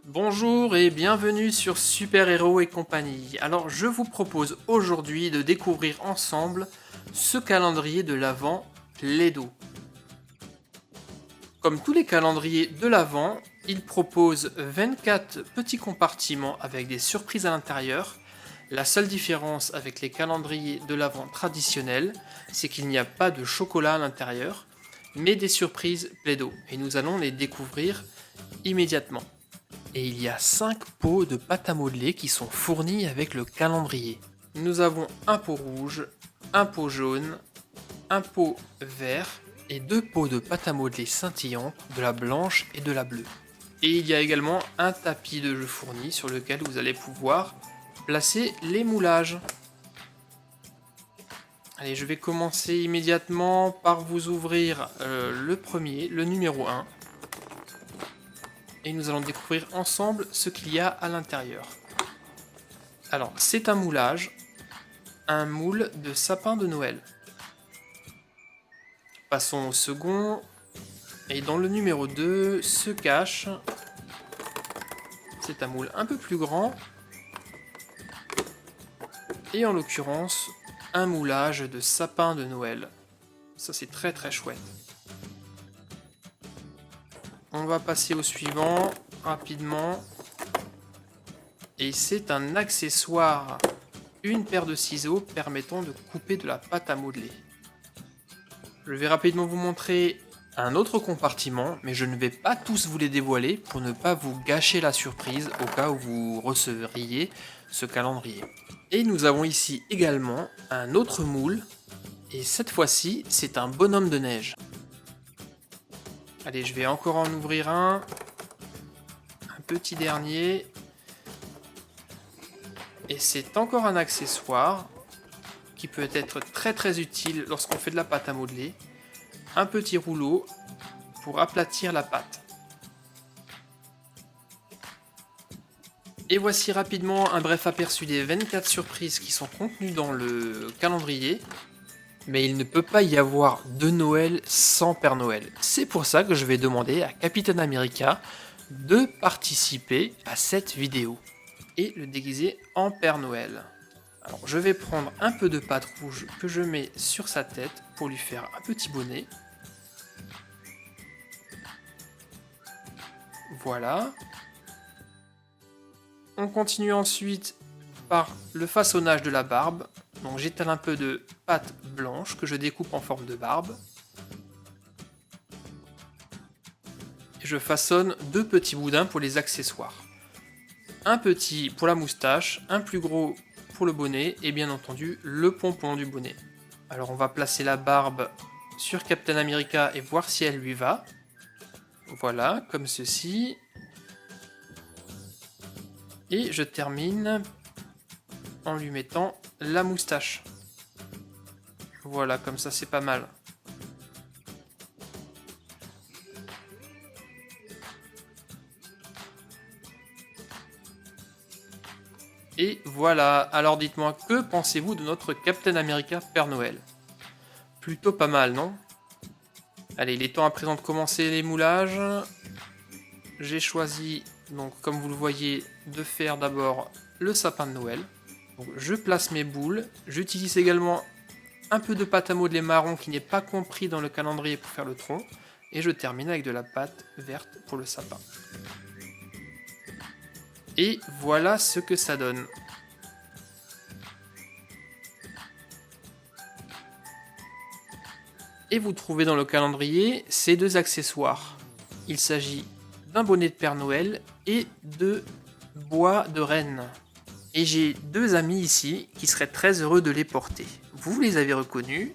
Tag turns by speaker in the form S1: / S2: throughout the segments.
S1: Bonjour et bienvenue sur Super Héros et compagnie. Alors je vous propose aujourd'hui de découvrir ensemble ce calendrier de l'Avent Plaido. Comme tous les calendriers de l'Avent, il propose 24 petits compartiments avec des surprises à l'intérieur. La seule différence avec les calendriers de l'Avent traditionnels, c'est qu'il n'y a pas de chocolat à l'intérieur, mais des surprises Plaido. Et nous allons les découvrir immédiatement. Et il y a 5 pots de pâte à modeler qui sont fournis avec le calendrier. Nous avons un pot rouge, un pot jaune, un pot vert et 2 pots de pâte à modeler scintillante, de la blanche et de la bleue. Et il y a également un tapis de jeu fourni sur lequel vous allez pouvoir placer les moulages. Allez, je vais commencer immédiatement par vous ouvrir le premier, le numéro 1. Et nous allons découvrir ensemble ce qu'il y a à l'intérieur. Alors, c'est un moulage, un moule de sapin de Noël. Passons au second, et dans le numéro 2 se cache, c'est un moule un peu plus grand, et en l'occurrence, un moulage de sapin de Noël. Ça c'est très très chouette. On va passer au suivant, rapidement. Et c'est un accessoire, une paire de ciseaux permettant de couper de la pâte à modeler. Je vais rapidement vous montrer un autre compartiment, mais je ne vais pas tous vous les dévoiler pour ne pas vous gâcher la surprise au cas où vous recevriez ce calendrier. Et nous avons ici également un autre moule, et cette fois-ci c'est un bonhomme de neige. Allez, je vais encore en ouvrir un petit dernier. Et c'est encore un accessoire qui peut être très très utile lorsqu'on fait de la pâte à modeler. Un petit rouleau pour aplatir la pâte. Et voici rapidement un bref aperçu des 24 surprises qui sont contenues dans le calendrier. Mais il ne peut pas y avoir de Noël sans Père Noël. C'est pour ça que je vais demander à Captain America de participer à cette vidéo et le déguiser en Père Noël. Alors je vais prendre un peu de pâte rouge que je mets sur sa tête pour lui faire un petit bonnet. Voilà. On continue ensuite par le façonnage de la barbe. Donc j'étale un peu de pâte blanche que je découpe en forme de barbe. Et je façonne 2 petits boudins pour les accessoires. Un petit pour la moustache, un plus gros pour le bonnet et bien entendu le pompon du bonnet. Alors on va placer la barbe sur Captain America et voir si elle lui va. Voilà, comme ceci. Et je termine en lui mettant la moustache. Voilà, comme ça c'est pas mal. Et voilà, alors dites-moi, que pensez-vous de notre Captain America Père Noël? Plutôt pas mal, non? Allez, il est temps à présent de commencer les moulages. J'ai choisi, donc comme vous le voyez, de faire d'abord le sapin de Noël. Donc, je place mes boules. J'utilise également un peu de pâte à modeler marron qui n'est pas compris dans le calendrier pour faire le tronc. Et je termine avec de la pâte verte pour le sapin. Et voilà ce que ça donne. Et vous trouvez dans le calendrier ces 2 accessoires. Il s'agit d'un bonnet de Père Noël et de bois de renne. Et j'ai 2 amis ici qui seraient très heureux de les porter. Vous les avez reconnus.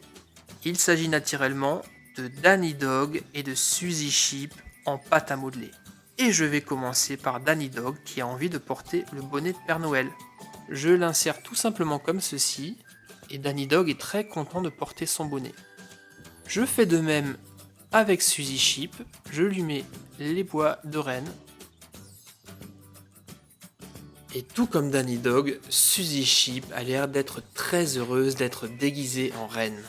S1: Il s'agit naturellement de Danny Dog et de Suzy Sheep en pâte à modeler. Et je vais commencer par Danny Dog qui a envie de porter le bonnet de Père Noël. Je l'insère tout simplement comme ceci et Danny Dog est très content de porter son bonnet. Je fais de même avec Suzy Sheep, je lui mets les bois de renne. Et tout comme Danny Dog, Suzy Sheep a l'air d'être très heureuse d'être déguisée en reine.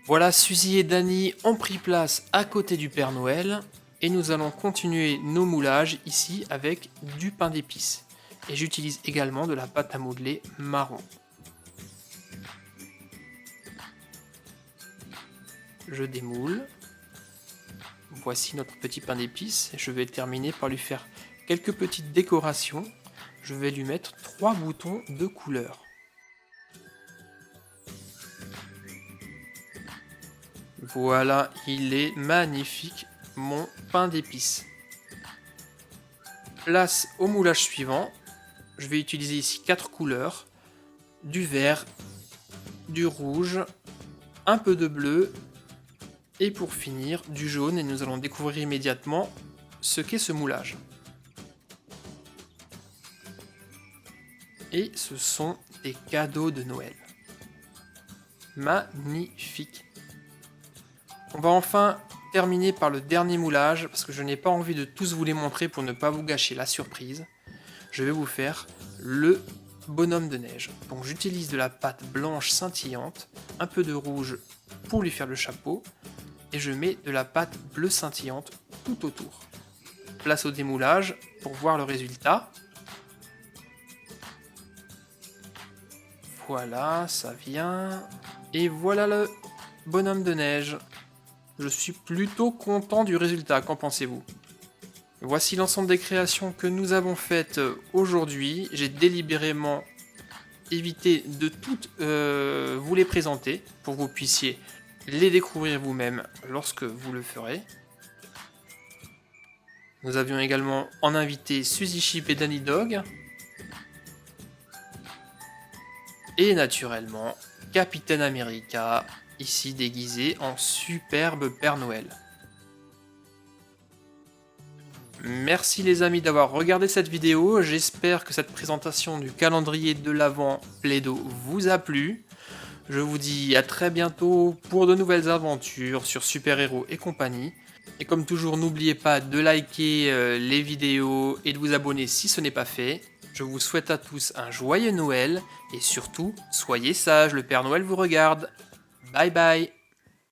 S1: Voilà, Suzy et Danny ont pris place à côté du Père Noël. Et nous allons continuer nos moulages ici avec du pain d'épices. Et j'utilise également de la pâte à modeler marron. Je démoule. Voici notre petit pain d'épices. Je vais terminer par lui faire quelques petites décorations. Je vais lui mettre 3 boutons de couleur. Voilà, il est magnifique, mon pain d'épices. Place au moulage suivant. Je vais utiliser ici 4 couleurs. Du vert, du rouge, un peu de bleu et pour finir du jaune. Et nous allons découvrir immédiatement ce qu'est ce moulage. Et ce sont des cadeaux de Noël. Magnifique. On va enfin terminer par le dernier moulage parce que je n'ai pas envie de tous vous les montrer pour ne pas vous gâcher la surprise. Je vais vous faire le bonhomme de neige. Donc j'utilise de la pâte blanche scintillante, un peu de rouge pour lui faire le chapeau et je mets de la pâte bleue scintillante tout autour. Place au démoulage pour voir le résultat. Voilà, ça vient. Et voilà le bonhomme de neige. Je suis plutôt content du résultat, qu'en pensez-vous? Voici l'ensemble des créations que nous avons faites aujourd'hui. J'ai délibérément évité de toutes vous les présenter pour que vous puissiez les découvrir vous-même lorsque vous le ferez. Nous avions également en invité Suzy Chip et Danny Dog. Et naturellement, Capitaine America, ici déguisé en superbe Père Noël. Merci les amis d'avoir regardé cette vidéo, j'espère que cette présentation du calendrier de l'Avent Play-Doh vous a plu. Je vous dis à très bientôt pour de nouvelles aventures sur Super Héros et compagnie. Et comme toujours, n'oubliez pas de liker les vidéos et de vous abonner si ce n'est pas fait. Je vous souhaite à tous un joyeux Noël et surtout, soyez sages, le Père Noël vous regarde. Bye bye.